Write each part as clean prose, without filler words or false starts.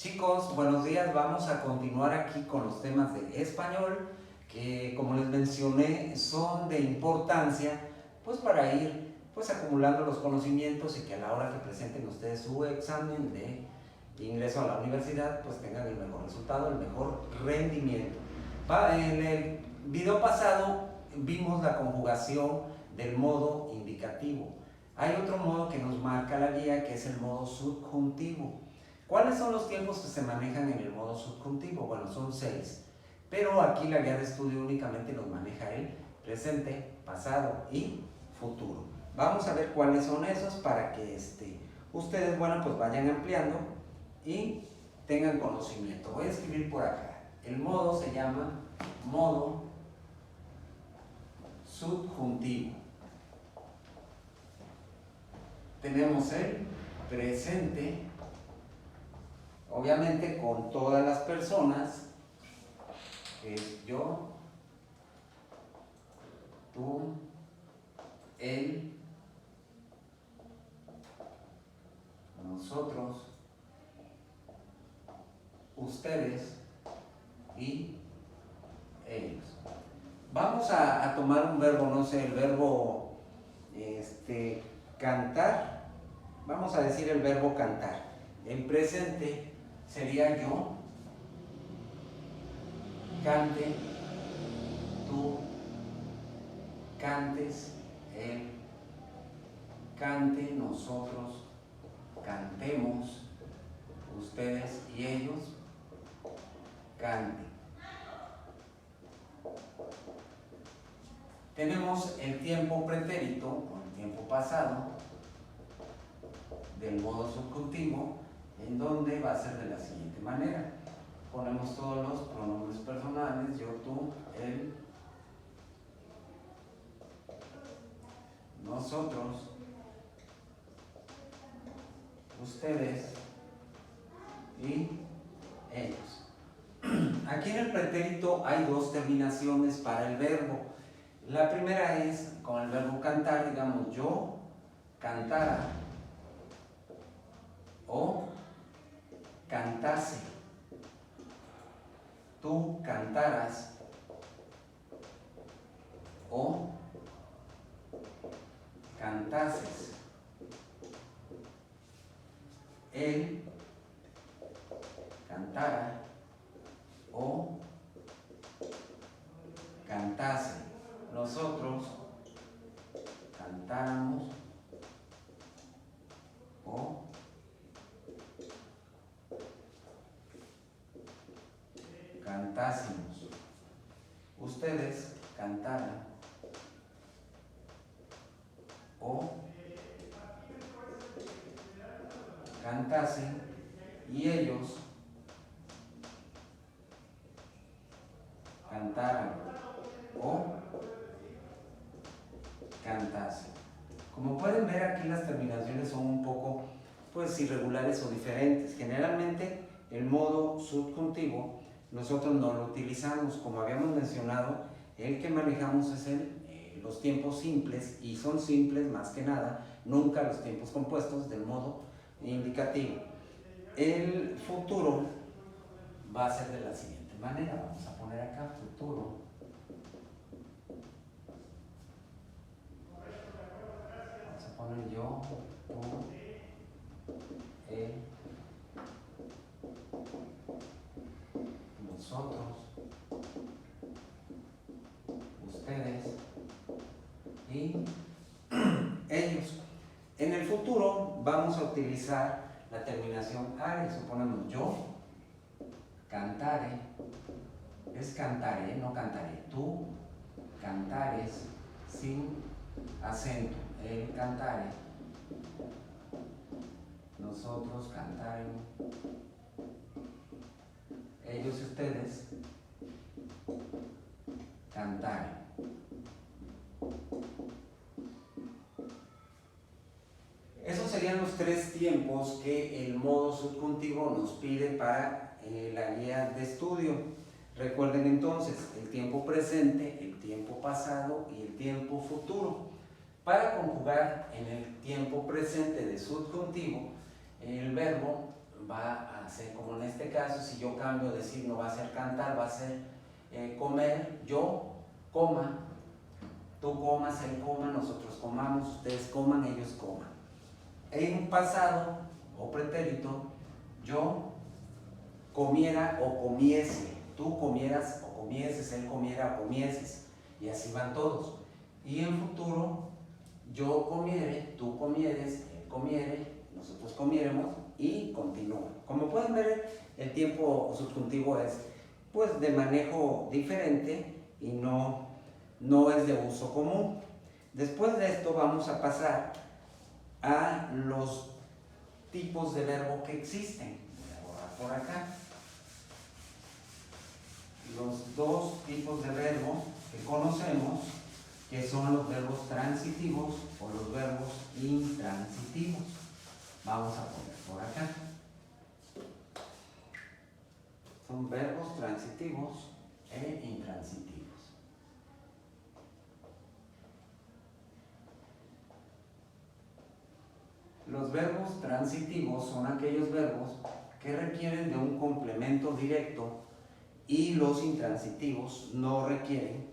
Chicos, buenos días. Vamos a continuar aquí con los temas de español que, como les mencioné, son de importancia pues para ir acumulando los conocimientos y que a la hora que presenten ustedes su examen de ingreso a la universidad pues tengan el mejor resultado, el mejor rendimiento. En el video pasado vimos la conjugación del modo indicativo. Hay otro modo que nos marca la guía, que es el modo subjuntivo. ¿Cuáles son los tiempos que se manejan en el modo subjuntivo? Bueno, son 6, pero aquí la guía de estudio únicamente nos maneja el presente, pasado y futuro. Vamos a ver cuáles son esos para que ustedes, pues vayan ampliando y tengan conocimiento. Voy a escribir por acá. El modo se llama modo subjuntivo. Tenemos el presente, obviamente con todas las personas, que es yo, tú, él, nosotros, ustedes y ellos. Vamos a tomar un verbo, no sé, el verbo cantar. Vamos a decir el verbo cantar. En presente sería yo, cante, tú, cantes, él, cante, nosotros, cantemos, ustedes y ellos, canten. Tenemos el tiempo pretérito o el tiempo pasado del modo subjuntivo, en donde va a ser de la siguiente manera. Ponemos todos los pronombres personales, yo, tú, él, nosotros, ustedes y ellos. Aquí en el pretérito hay dos terminaciones para el verbo. La primera es con el verbo cantar, digamos yo cantara o cantase, tú cantaras o cantases, él cantara o cantase, nosotros cantáramos o cantásemos, ustedes cantaran o cantasen y ellos cantaran o cantasen. Como pueden ver, aquí las terminaciones son un poco irregulares o diferentes. Generalmente el modo subjuntivo nosotros no lo utilizamos. Como habíamos mencionado, el que manejamos es los tiempos simples, y son simples más que nada, nunca los tiempos compuestos del modo indicativo. El futuro va a ser de la siguiente manera. Vamos a poner acá futuro. Vamos a poner yo, tú, él, nosotros, ustedes y ellos. En el futuro vamos a utilizar la terminación are. Suponemos yo cantare, es cantaré, no cantaré. Tú cantares sin acento, él cantare, nosotros cantaremos, ellos y ustedes cantaren. Esos serían los tres tiempos que el modo subjuntivo nos pide para la guía de estudio. Recuerden entonces el tiempo presente, el tiempo pasado y el tiempo futuro. Para conjugar en el tiempo presente de subjuntivo, el verbo va a ser, como en este caso, si yo cambio decir, no va a ser cantar, va a ser comer, yo coma, tú comas, él coma, nosotros comamos, ustedes coman, ellos coman. En un pasado o pretérito, yo comiera o comiese, tú comieras o comieses, él comiera o comieses, y así van todos. Y en futuro, yo comiere, tú comieres, él comiere, nosotros comiéramos, y continúa. Como pueden ver, el tiempo subjuntivo es pues de manejo diferente y no es de uso común. Después de esto vamos a pasar a los tipos de verbo que existen. Voy a borrar por acá. Los dos tipos de verbo que conocemos, que son los verbos transitivos o los verbos intransitivos. Vamos a poner por acá. Son verbos transitivos e intransitivos. Los verbos transitivos son aquellos verbos que requieren de un complemento directo y los intransitivos no requieren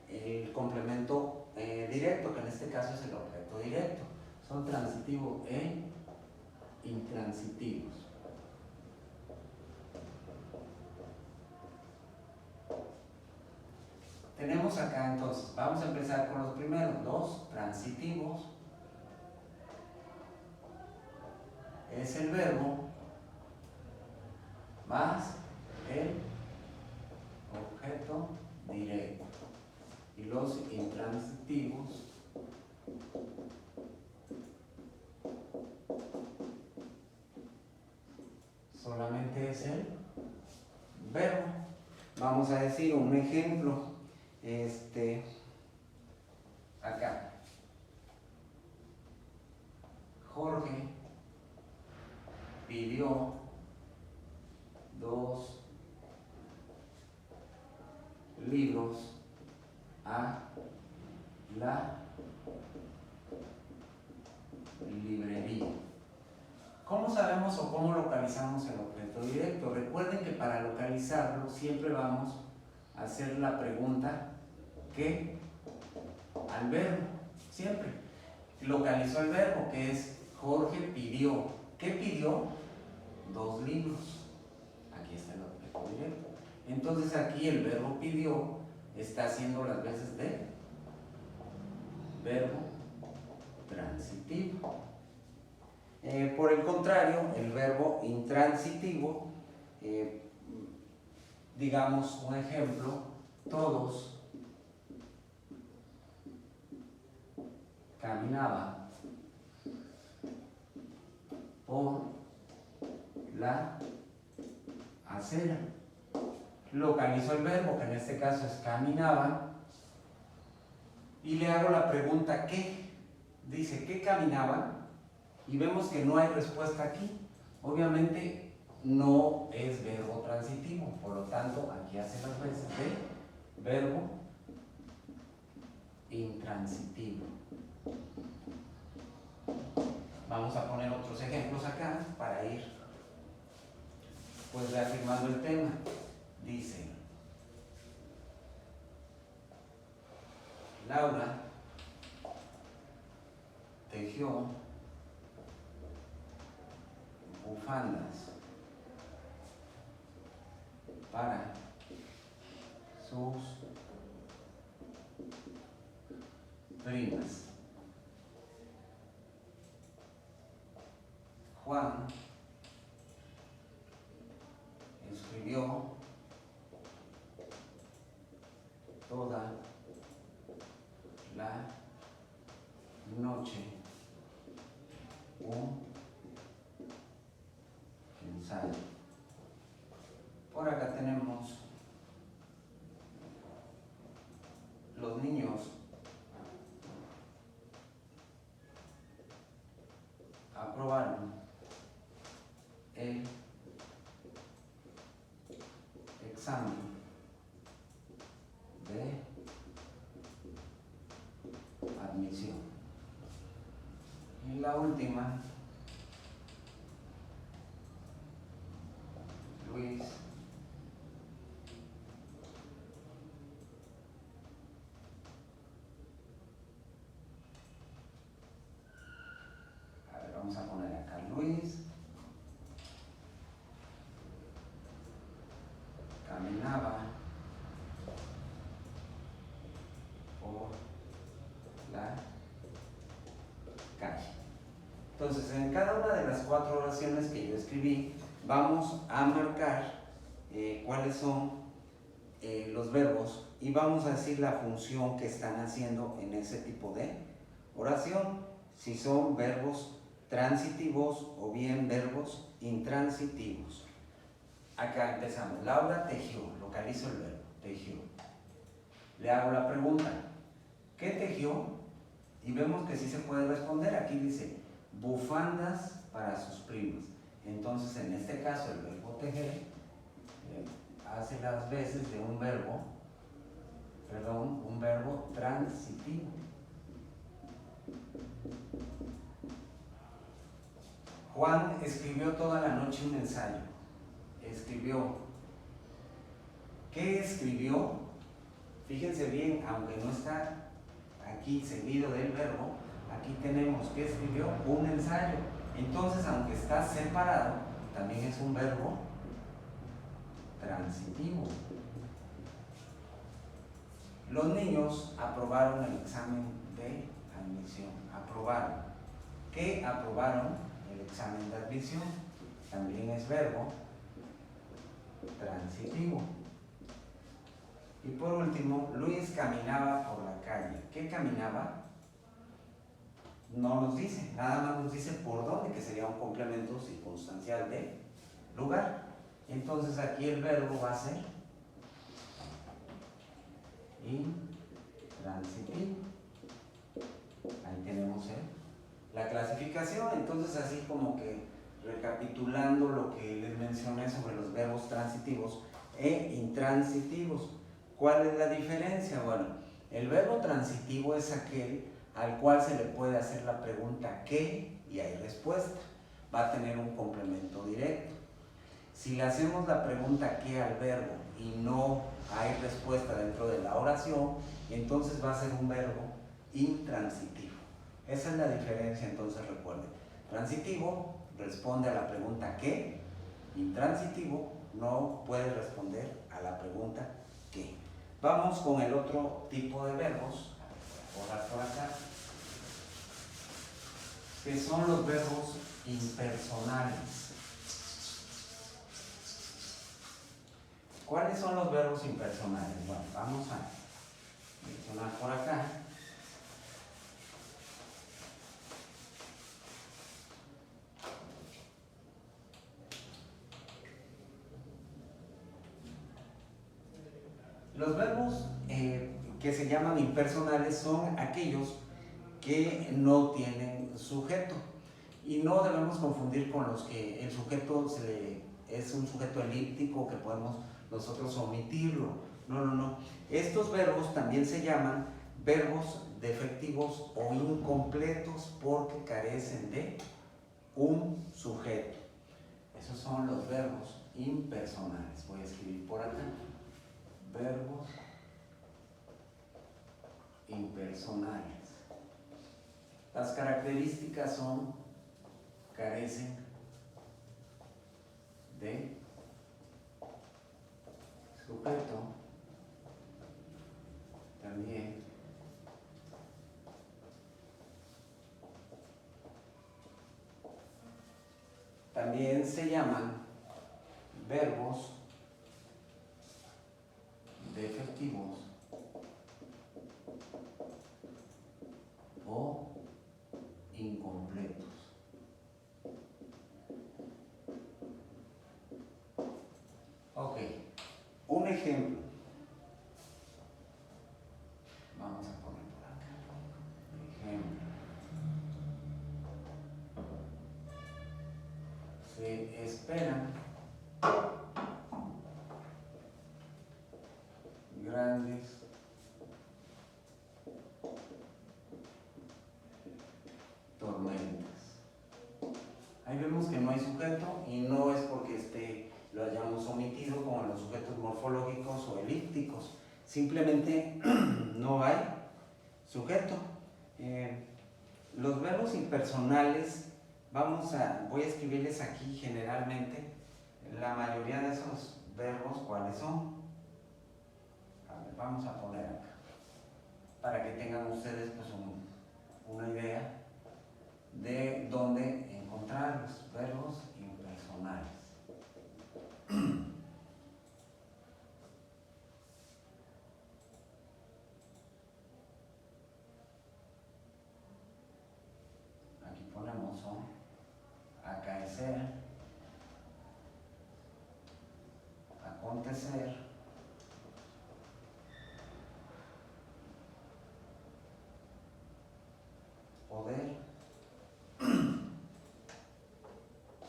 el complemento directo, que en este caso es el objeto directo. Son transitivos e intransitivos. Tenemos acá entonces, vamos a empezar con los primeros, los transitivos. Es el verbo más el objeto directo. Y los intransitivos solamente es el verbo. Vamos a decir un ejemplo. Acá. Jorge pidió 2 libros a la librería. ¿Cómo sabemos o cómo localizamos el objeto directo? Recuerden que para localizarlo siempre vamos a hacer la pregunta ¿qué? Al verbo, siempre. Localizó el verbo, que es Jorge pidió. ¿Qué pidió? 2 libros. Aquí está el objeto directo. Entonces aquí el verbo pidió está haciendo las veces de verbo transitivo. Por el contrario, el verbo intransitivo, digamos un ejemplo, todos caminaban por la acera. Localizo el verbo, que en este caso es caminaban, y le hago la pregunta ¿qué? Dice ¿qué caminaban? Y vemos que no hay respuesta aquí. Obviamente no es verbo transitivo, por lo tanto aquí hace las veces de verbo intransitivo. Vamos a poner otros ejemplos acá para ir pues reafirmando el tema. Dice Laura tejió bufandas para sus primas. Juan escribió toda la noche un ensayo. Por acá tenemos los niños aprobaron el examen de admisión. Y la última, caminaba por la calle. Entonces, en cada una de las 4 oraciones que yo escribí, vamos a marcar cuáles son los verbos y vamos a decir la función que están haciendo en ese tipo de oración, si son verbos transitivos o bien verbos intransitivos. Acá empezamos. Laura tejió, localizo el verbo, tejió. Le hago la pregunta, ¿qué tejió? Y vemos que sí se puede responder. Aquí dice, bufandas para sus primos. Entonces, en este caso, el verbo tejer hace las veces de un verbo transitivo. Juan escribió toda la noche un ensayo. Escribió. ¿Qué escribió? Fíjense bien, aunque no está aquí seguido del verbo, aquí tenemos que escribió un ensayo. Entonces, aunque está separado, también es un verbo transitivo. Los niños aprobaron el examen de admisión. Aprobaron. ¿Qué aprobaron? El examen de admisión. También es verbo transitivo. Y por último, Luis caminaba por la calle. ¿Qué caminaba? No nos dice, nada más nos dice por dónde, que sería un complemento circunstancial de lugar. Entonces aquí el verbo va a ser intransitivo. Ahí tenemos la clasificación. Entonces, así como que recapitulando lo que les mencioné sobre los verbos transitivos e intransitivos. ¿Cuál es la diferencia? Bueno, el verbo transitivo es aquel al cual se le puede hacer la pregunta ¿qué? Y hay respuesta. Va a tener un complemento directo. Si le hacemos la pregunta ¿qué? Al verbo y no hay respuesta dentro de la oración, entonces va a ser un verbo intransitivo. Esa es la diferencia, entonces recuerden. Transitivo responde a la pregunta ¿qué? Intransitivo no puede responder a la pregunta ¿qué? Vamos con el otro tipo de verbos, por acá, que son los verbos impersonales. ¿Cuáles son los verbos impersonales? Bueno, vamos a mencionar por acá. Los verbos que se llaman impersonales son aquellos que no tienen sujeto y no debemos confundir con los que el sujeto es un sujeto elíptico que podemos nosotros omitirlo. No. Estos verbos también se llaman verbos defectivos o incompletos porque carecen de un sujeto. Esos son los verbos impersonales. Voy a escribir por acá. Verbos impersonales. Las características son: carecen de sujeto, también se llaman verbos defectivos o incompletos. Ok, un ejemplo. Vamos a poner por acá. Ejemplo. Se esperan grandes tormentas. Ahí vemos que no hay sujeto y no es porque lo hayamos omitido como en los sujetos morfológicos o elípticos. Simplemente no hay sujeto. Los verbos impersonales, voy a escribirles aquí generalmente la mayoría de esos verbos, ¿cuáles son? vamos a poner acá, para que tengan ustedes pues una idea de dónde encontrar los verbos impersonales. Aquí ponemos son acaecer, acontecer, poder,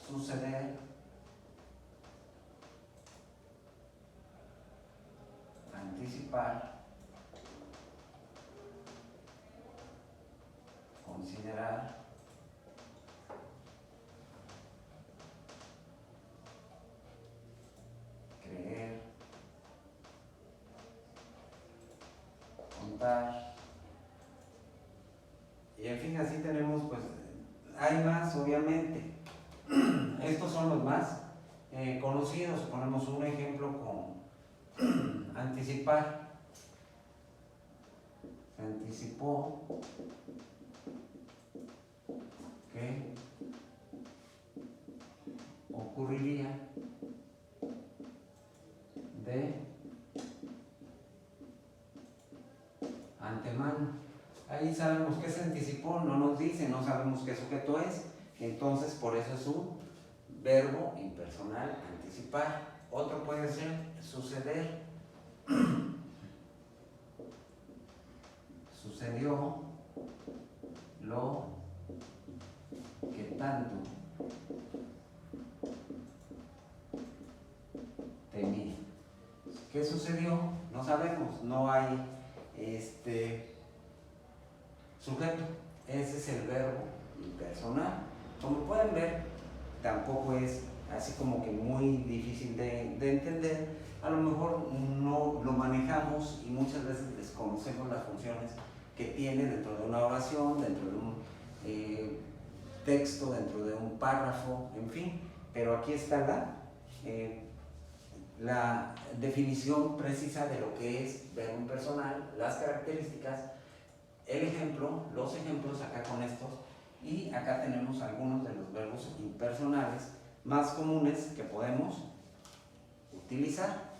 suceder, anticipar, considerar, creer, contar, y en fin, así tenemos, pues, hay más obviamente. Estos son los más conocidos. Ponemos un ejemplo con anticipar. Se anticipó que ocurriría de antemano. Ahí sabemos que se anticipó, no nos dice, no sabemos qué sujeto es, entonces por eso es un verbo impersonal, anticipar. Otro puede ser suceder. Sucedió lo que tanto temí. ¿Qué sucedió? No sabemos, no hay sujeto. Ese es el verbo impersonal. Como pueden ver, tampoco es así como que muy difícil de entender. A lo mejor no lo manejamos y muchas veces desconocemos las funciones que tiene dentro de una oración, dentro de un texto, dentro de un párrafo, en fin. Pero aquí está la definición precisa de lo que es verbo impersonal, las características, el ejemplo, los ejemplos acá con estos, y acá tenemos algunos de los verbos impersonales más comunes que podemos utilizar.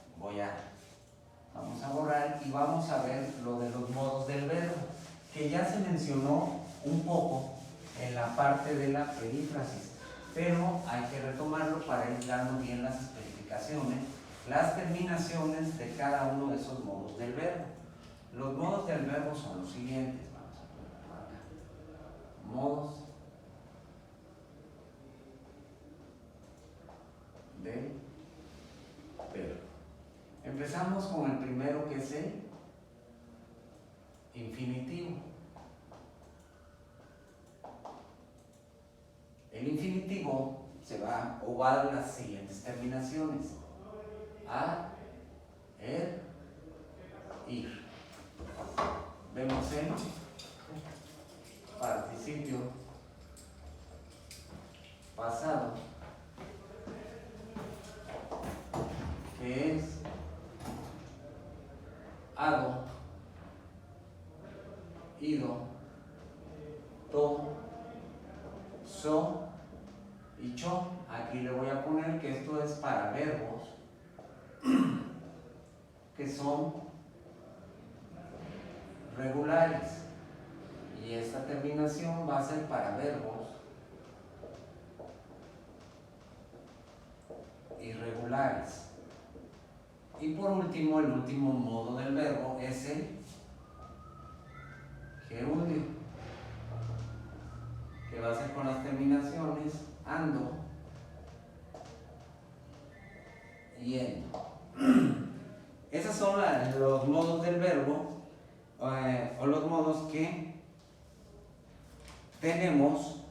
Vamos a borrar y vamos a ver lo de los modos del verbo, que ya se mencionó un poco en la parte de la perífrasis, pero hay que retomarlo para ir dando bien las especificaciones, las terminaciones de cada uno de esos modos del verbo. Los modos del verbo son los siguientes. Vamos a ponerlo acá. Modos del verbo. Empezamos con el primero, que es el infinitivo. El infinitivo va a dar las siguientes terminaciones: a, ir. Vemos el participio pasado, que es ado, ido, to, so y cho. Aquí le voy a poner que esto es para verbos que son regulares, y esta terminación va a ser para verbos irregulares. Y por último, el último modo del verbo es el gerundio, que va a ser con las terminaciones ando y yendo. Esos son los modos del verbo, o los modos que tenemos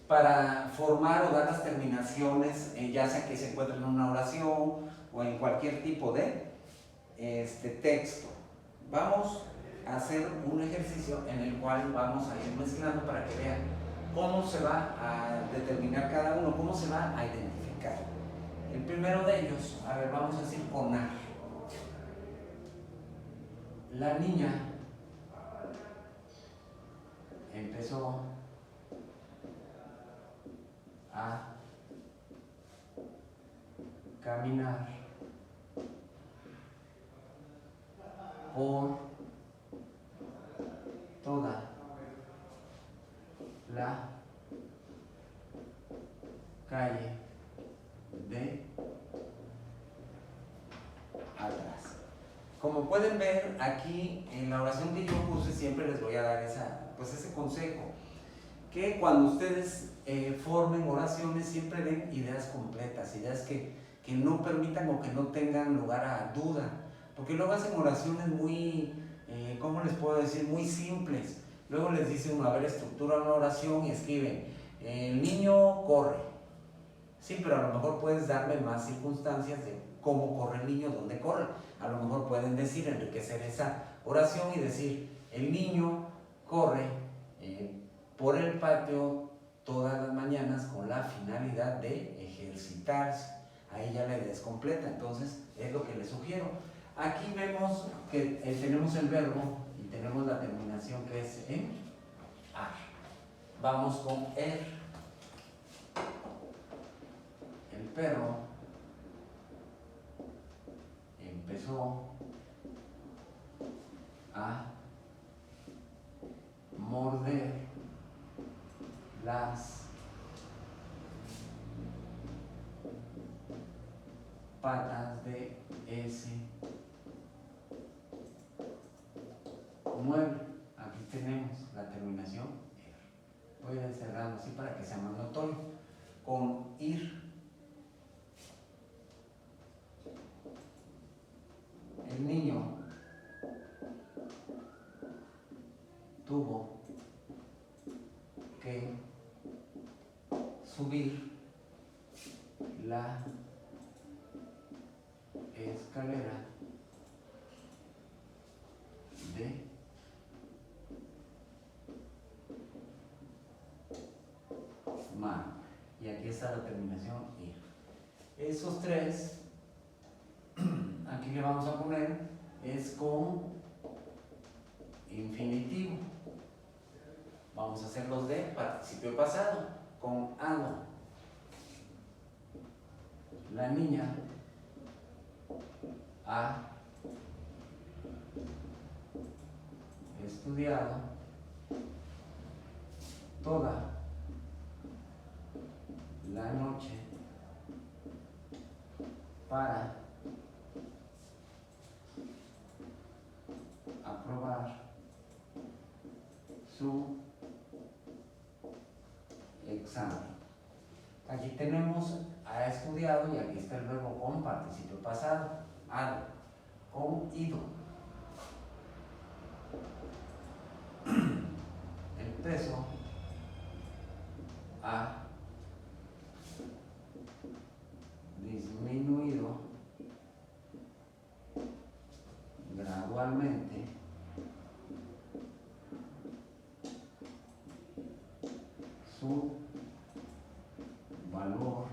para formar o dar las terminaciones, ya sea que se encuentren en una oración o en cualquier tipo de texto. Vamos a hacer un ejercicio en el cual vamos a ir mezclando para que vean cómo se va a determinar cada uno, cómo se va a identificar. El primero de ellos, a ver, vamos a decir con A. La niña empezó a caminar por toda la calle de atrás. Como pueden ver aquí en la oración que yo puse, siempre les voy a dar ese consejo, que cuando ustedes formen oraciones siempre den ideas completas, ideas que no permitan o que no tengan lugar a duda, porque luego hacen oraciones muy, ¿cómo les puedo decir? Muy simples. Luego les dice uno, a ver, estructura una oración y escriben, el niño corre. Sí, pero a lo mejor puedes darme más circunstancias de cómo corre el niño, dónde corre. A lo mejor pueden decir, enriquecer esa oración y decir, el niño corre por el patio todas las mañanas con la finalidad de ejercitarse. Ahí ya la idea es completa, entonces es lo que les sugiero. Aquí vemos que tenemos el verbo y tenemos la terminación que es en ar. Vamos con er. El perro empezó a morder las patas de ese mueble. Aquí tenemos la terminación er. Voy a ir cerrando así para que sea más notorio. Con ir, el niño tuvo que subir la escalera de mar. Y aquí está la terminación ir. Esos tres, aquí le vamos a poner, es con infinitivo. Vamos a hacer los de participio pasado, con ado. La niña ha estudiado toda la noche para aprobar su examen. Aquí tenemos ha estudiado y aquí está el verbo con participio pasado, ado, con ido. El peso ha disminuido gradualmente su valor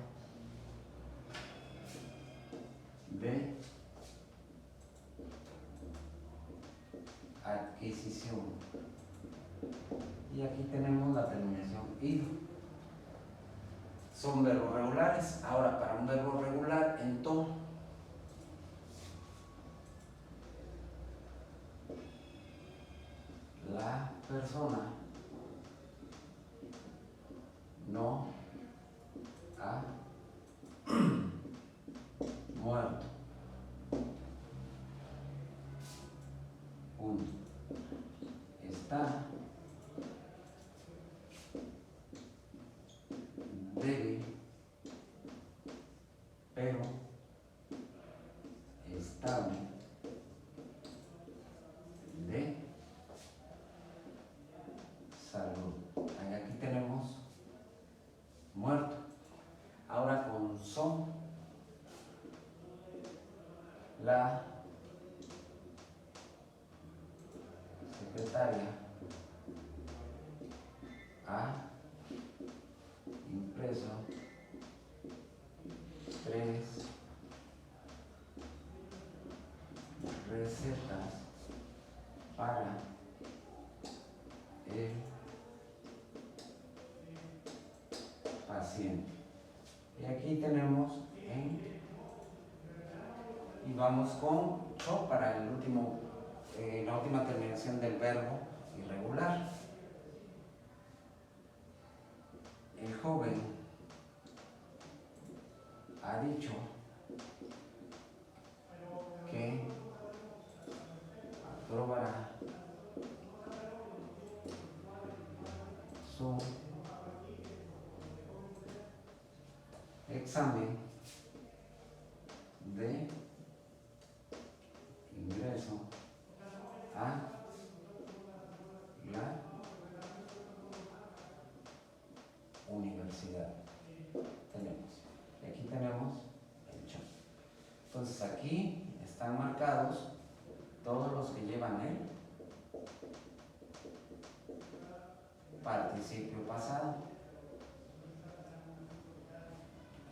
de adquisición. Y aquí tenemos la terminación ido. Son verbos regulares. Ahora, para un verbo regular en to, la persona no ha muerto. Punto. Está débil, pero estable de salud. Aquí tenemos muerto. Ahora con son, la secretaria ha impreso 3 recetas para el paciente. Y aquí tenemos en, y vamos con cho para el último, la última terminación del verbo irregular. El joven ha dicho que aprobará su examen de ingreso a la universidad. Aquí tenemos el cho. Entonces aquí están marcados todos los que llevan el participio pasado.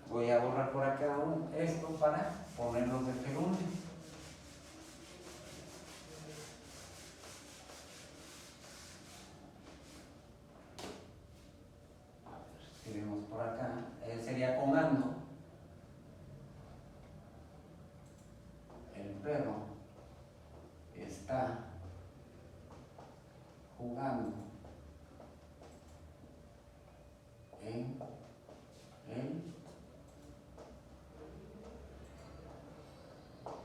Voy a borrar por acá esto para ponerlos de gerundio. Escribimos por acá, sería con ando. El perro está jugando en el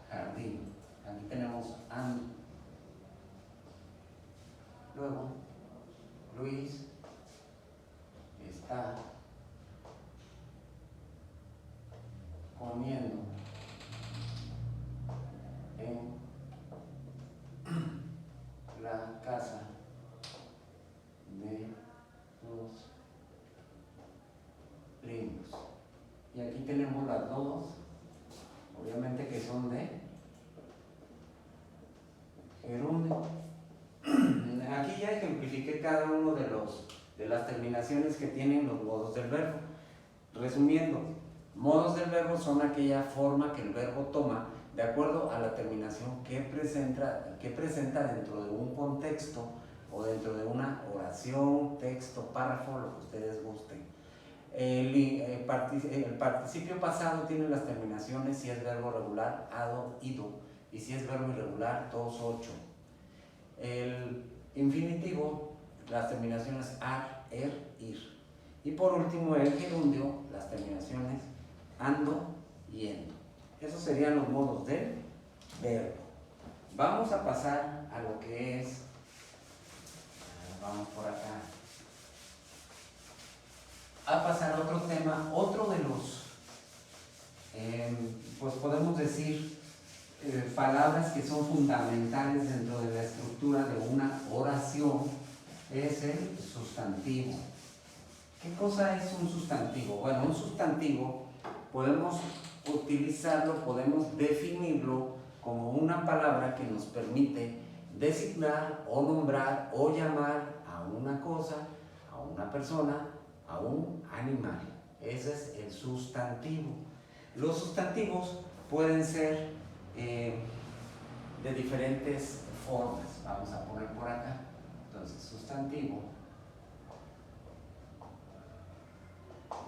jardín. Aquí tenemos ando. Luego, Luis está comiendo en la casa de los primos. Y aquí tenemos las dos, obviamente que son de gerundio. Aquí ya ejemplifiqué cada uno de las terminaciones que tienen los modos del verbo. Resumiendo, modos del verbo son aquella forma que el verbo toma de acuerdo a la terminación que presenta dentro de un contexto o dentro de una oración, texto, párrafo, lo que ustedes gusten. El participio pasado tiene las terminaciones si es verbo regular, ado, ido, y si es verbo irregular, dos, ocho. El infinitivo, las terminaciones ar, er, ir. Y por último, el gerundio, las terminaciones ando y endo. Esos serían los modos del verbo. Vamos a pasar a lo que es, vamos por acá, a pasar a otro tema, otro de los, pues podemos decir, palabras que son fundamentales dentro de la estructura de una oración, es el sustantivo. ¿Qué cosa es un sustantivo? Bueno, un sustantivo podemos utilizarlo, podemos definirlo como una palabra que nos permite designar o nombrar o llamar a una cosa, a una persona, a un animal. Ese es el sustantivo. Los sustantivos pueden ser de diferentes formas. Vamos a poner por acá. Entonces, sustantivo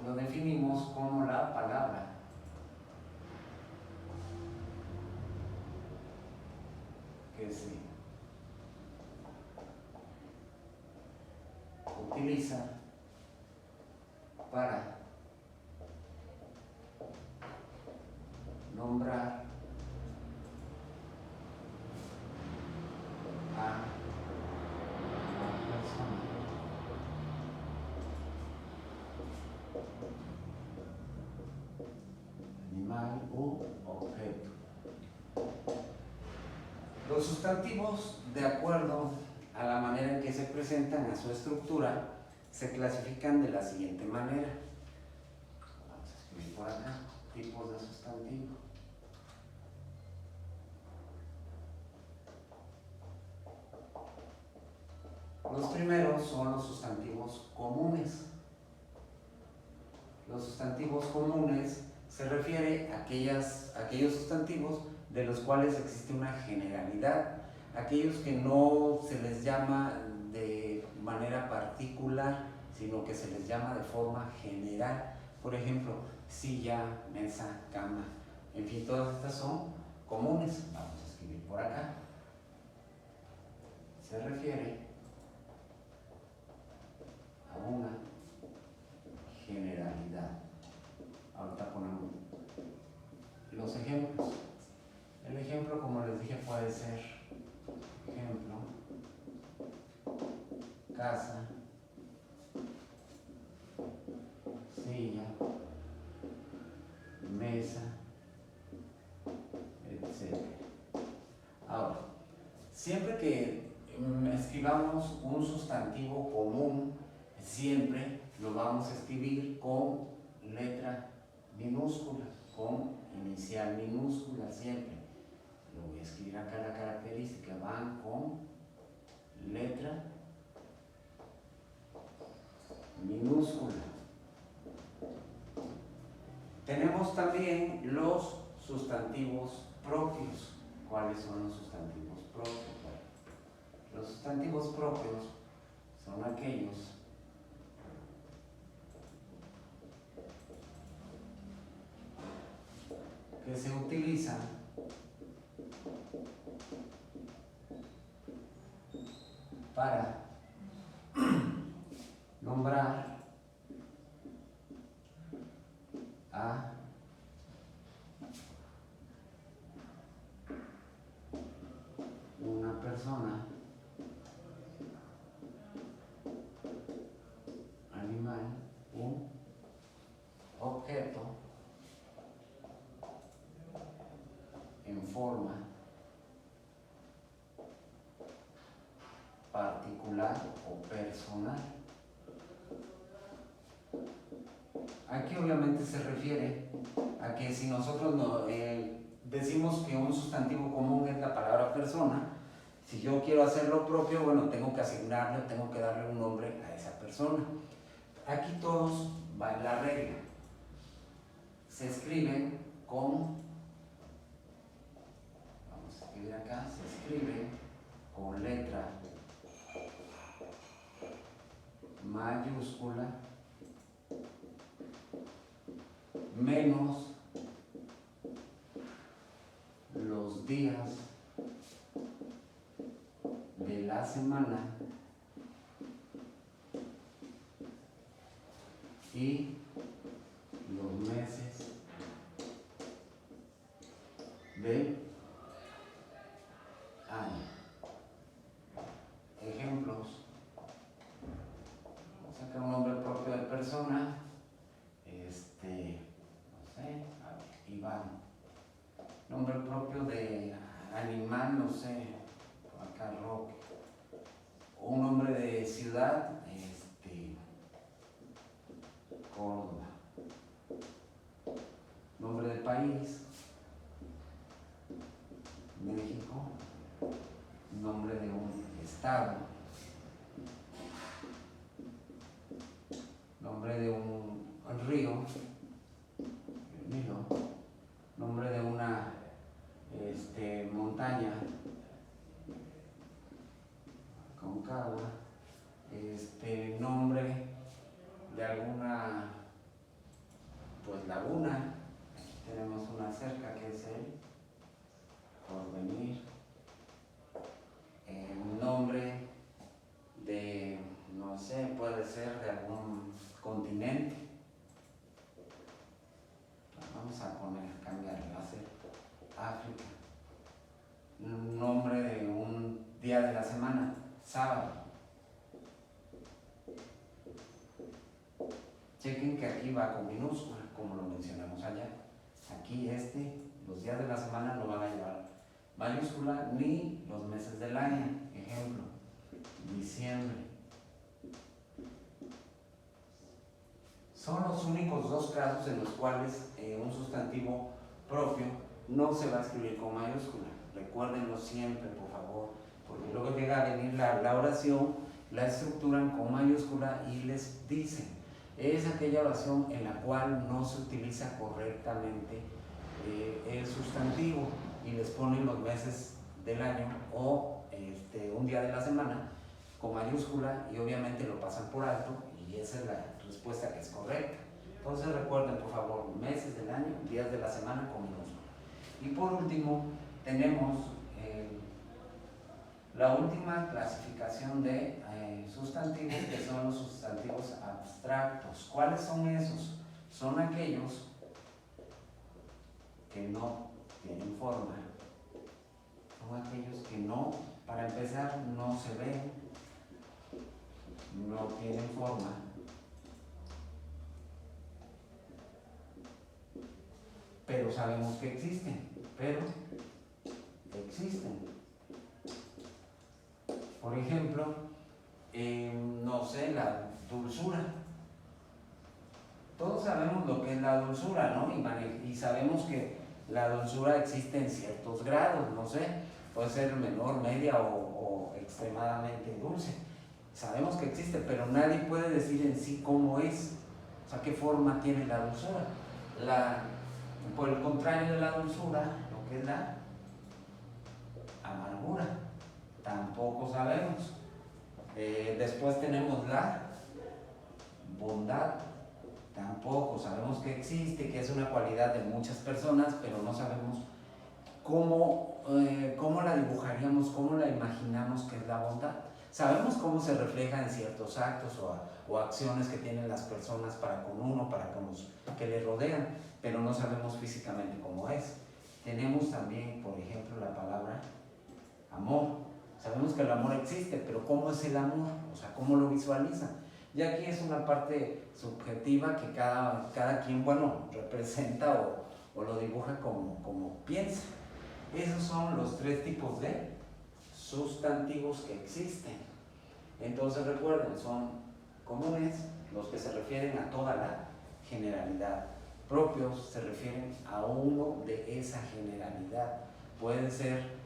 lo definimos como la palabra que se utiliza para nombrar a una persona, animal u objeto. Los sustantivos, de acuerdo a la manera en que se presentan, a su estructura, se clasifican de la siguiente manera. Vamos a escribir por acá, tipos de sustantivo. Los primeros son los sustantivos comunes. Los sustantivos comunes se refiere a aquellos sustantivos de los cuales existe una generalidad. aquellos que no se les llama de manera particular, sino que se les llama de forma general. Por ejemplo, silla, mesa, cama, en fin, todas estas son comunes. Vamos a escribir por acá. Se refiere a una generalidad. Ahorita ponemos los ejemplos. El ejemplo, como les dije, puede ser, ejemplo, casa, silla, mesa, etc. Ahora, siempre que escribamos un sustantivo común, siempre lo vamos a escribir con letra minúscula, con inicial minúscula, siempre. Lo voy a escribir acá la característica, van con letra minúscula. Tenemos también los sustantivos propios. ¿Cuáles son los sustantivos propios? Los sustantivos propios son aquellos que se utilizan para nombrar a una persona, animal, un objeto en forma particular o personal. Aquí obviamente se refiere a que si nosotros decimos que un sustantivo común es la palabra persona, si yo quiero hacerlo propio, bueno, tengo que asignarle, tengo que darle un nombre a esa persona. Aquí todos va en la regla. Se escriben con, vamos a escribir acá, se escribe con letra mayúscula menos los días de la semana y los meses del año. Ejemplos. Vamos a sacar un nombre propio de persona. No sé, Iván. Nombre propio de animal, no sé, acá Roque. Un nombre de ciudad, Córdoba. Nombre de país, México. Nombre de un estado. Nombre de un río, el Nilo. Nombre de una montaña, Concagua. Nombre de alguna laguna. Aquí tenemos una cerca que es el Porvenir. Nombre de, no sé, puede ser de algún continente. Vamos a cambiarle, va a ser África. Nombre de un día de la semana, sábado. Chequen que aquí va con minúscula, como lo mencionamos allá. Aquí los días de la semana no van a llevar mayúscula ni los meses del año. Ejemplo, diciembre. Son los únicos dos casos en los cuales un sustantivo propio no se va a escribir con mayúscula. Recuérdenlo siempre, por favor, porque luego llega a venir la oración, la estructuran con mayúscula y les dicen, es aquella oración en la cual no se utiliza correctamente el sustantivo y les ponen los meses del año o un día de la semana con mayúscula y obviamente lo pasan por alto y esa es la respuesta que es correcta. Entonces recuerden por favor meses del año, días de la semana con minúscula. Y por último tenemos la última clasificación de sustantivos, que son los sustantivos abstractos. ¿Cuáles son esos? Son aquellos que no tienen forma. Son aquellos que no, para empezar, no se ven, no tienen forma, pero sabemos que existen, pero existen. Por ejemplo, no sé, la dulzura. Todos sabemos lo que es la dulzura, ¿no? Y sabemos que la dulzura existe en ciertos grados, no sé, puede ser menor, media o extremadamente dulce. Sabemos que existe, pero nadie puede decir en sí cómo es, o sea, qué forma tiene la dulzura. Por el contrario de la dulzura, lo que es la amargura, tampoco sabemos. Después tenemos la bondad, tampoco sabemos que existe, que es una cualidad de muchas personas, pero no sabemos cómo la dibujaríamos, cómo la imaginamos que es la bondad. Sabemos cómo se refleja en ciertos actos o acciones que tienen las personas para con uno, para con los que le rodean, pero no sabemos físicamente cómo es. Tenemos también, por ejemplo, la palabra amor. Sabemos que el amor existe, pero ¿cómo es el amor? O sea, ¿cómo lo visualiza? Y aquí es una parte subjetiva que cada quien, bueno, representa o lo dibuja como piensa. Esos son los tres tipos de sustantivos que existen. Entonces recuerden, son comunes, los que se refieren a toda la generalidad. Propios se refieren a uno de esa generalidad. Pueden ser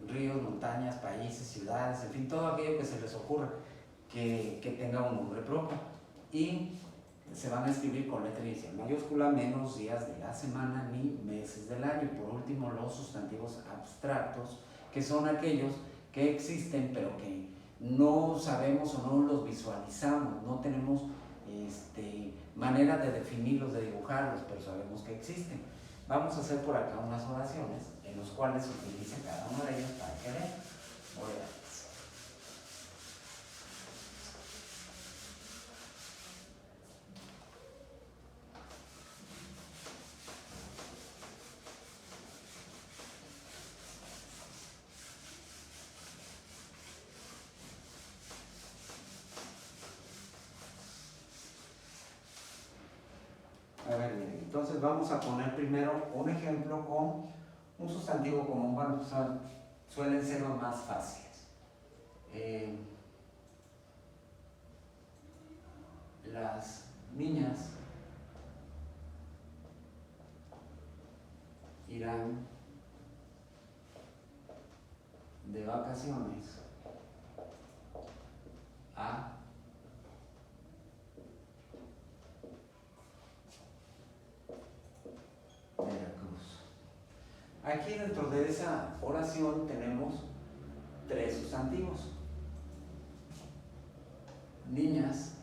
ríos, montañas, países, ciudades, en fin, todo aquello que se les ocurra que tenga un nombre propio. Y se van a escribir con letra inicial mayúscula, menos días de la semana ni meses del año. Y por último, los sustantivos abstractos, que son aquellos que existen pero que no sabemos o no los visualizamos, no tenemos manera de definirlos, de dibujarlos, pero sabemos que existen. Vamos a hacer por acá unas oraciones en las cuales se utiliza cada una de ellas para que vean. Voy a ver, bien. Entonces vamos a poner primero un ejemplo con un sustantivo común. Bueno, suelen ser los más fáciles. Las niñas irán de vacaciones a Veracruz. Aquí dentro de esa oración tenemos tres sustantivos: niñas,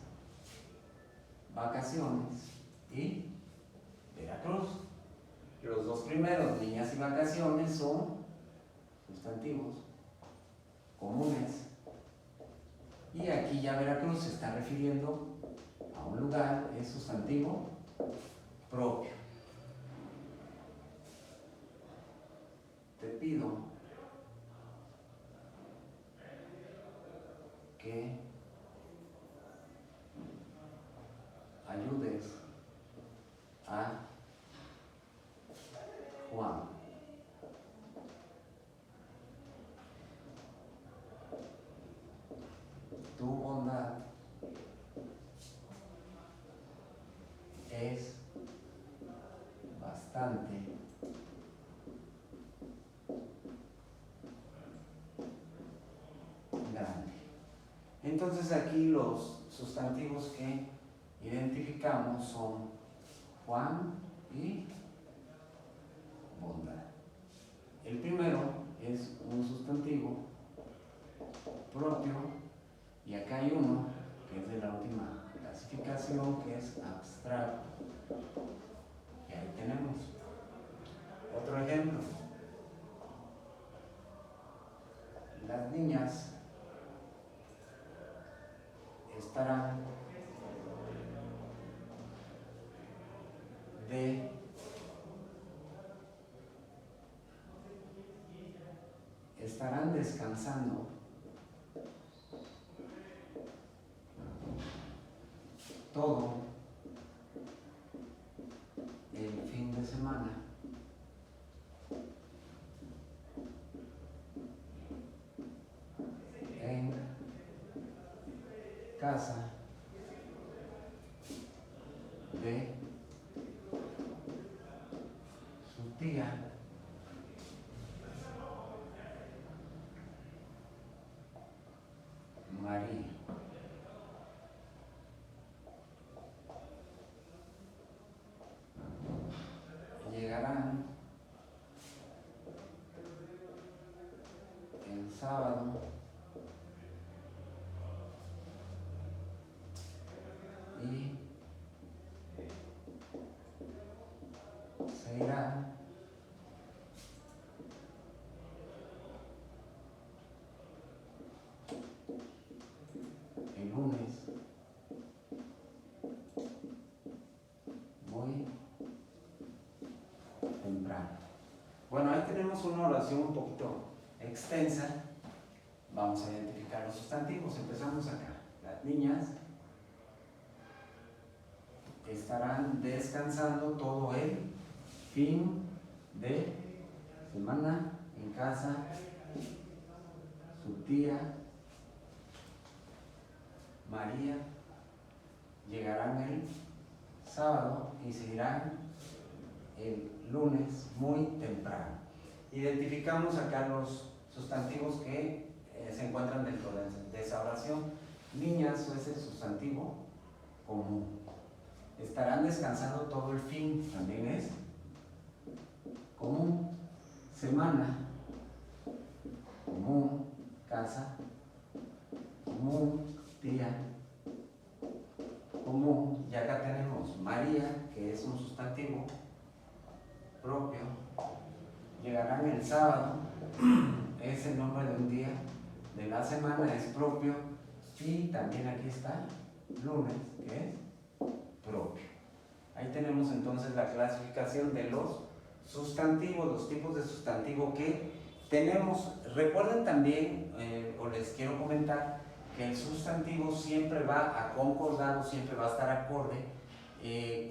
vacaciones y Veracruz. Los dos primeros, niñas y vacaciones, son sustantivos comunes. Y aquí ya Veracruz se está refiriendo a un lugar, es sustantivo propio. Te pido que ayudes a Juan. Tu bondad es bastante grande. Entonces aquí los sustantivos que identificamos son Juan y bondad. El primero es un sustantivo estarán estarán descansando todo el fin de semana en casa de su tía María. Llegarán el sábado y se irán el lunes muy temprano. Bueno, ahí tenemos una oración un poquito extensa. Vamos a identificar los sustantivos. Empezamos acá. Las niñas estarán descansando todo el fin de semana en casa su tía María. Llegarán el sábado y se irán el lunes muy temprano. Identificamos acá los sustantivos que se encuentran dentro de esa oración. Niñas es el sustantivo común. Estarán descansando todo el fin, también es común. Semana, común. Casa, común. Tía, común. Y acá tenemos María, que es un sustantivo propio. Llegarán el sábado, es el nombre de un día de la semana, es propio. Y también aquí está lunes, que es propio. Ahí tenemos entonces la clasificación de los sustantivos, los tipos de sustantivo que tenemos. Recuerden también, o les quiero comentar, que el sustantivo siempre va a concordar o siempre va a estar acorde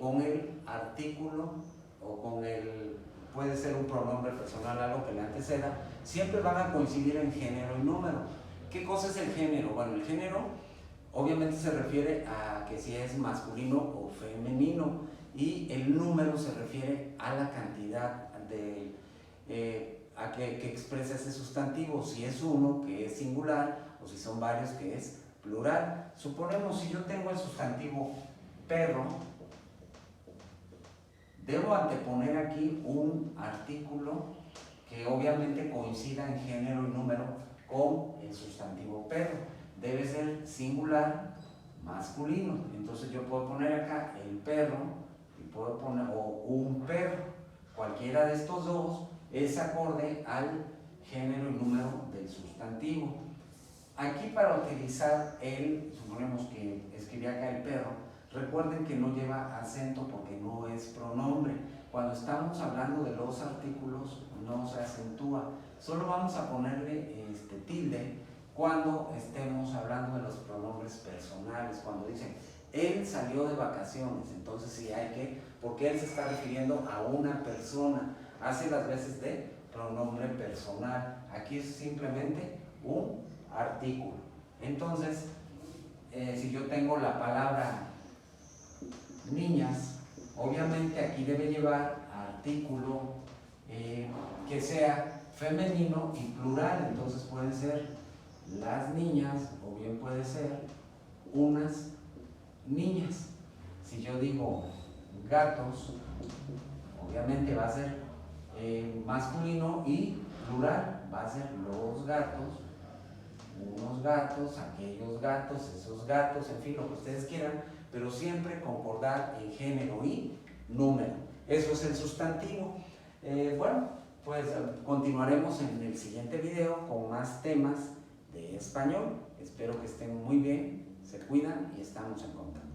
con el artículo o con el, puede ser un pronombre personal, algo que le anteceda, siempre van a coincidir en género y número. ¿Qué cosa es el género? Bueno, el género obviamente se refiere a que si es masculino o femenino, y el número se refiere a la cantidad de a que expresa ese sustantivo, si es uno, que es singular, o si son varios, que es plural. Suponemos, si yo tengo el sustantivo perro, debo anteponer aquí un artículo que obviamente coincida en género y número con el sustantivo perro. Debe ser singular, masculino. Entonces yo puedo poner acá el perro y puedo poner o un perro. Cualquiera de estos dos es acorde al género y número del sustantivo. Aquí, para utilizar el, suponemos que escribí acá el perro, recuerden que no lleva acento porque no es pronombre. Cuando estamos hablando de los artículos no se acentúa, solo vamos a ponerle tilde cuando estemos hablando de los pronombres personales. Cuando dicen él salió de vacaciones, entonces sí hay que, porque él se está refiriendo a una persona, hace las veces de pronombre personal. Aquí es simplemente un artículo. Entonces, si yo tengo la palabra niñas, obviamente aquí debe llevar artículo que sea femenino y plural. Entonces pueden ser las niñas o bien puede ser unas niñas. Si yo digo gatos, obviamente va a ser masculino y plural, va a ser los gatos, unos gatos, aquellos gatos, esos gatos, en fin, lo que ustedes quieran, pero siempre concordar en género y número. Eso es el sustantivo. Bueno, pues continuaremos en el siguiente video con más temas de español. Espero que estén muy bien. Se cuidan y estamos en contacto.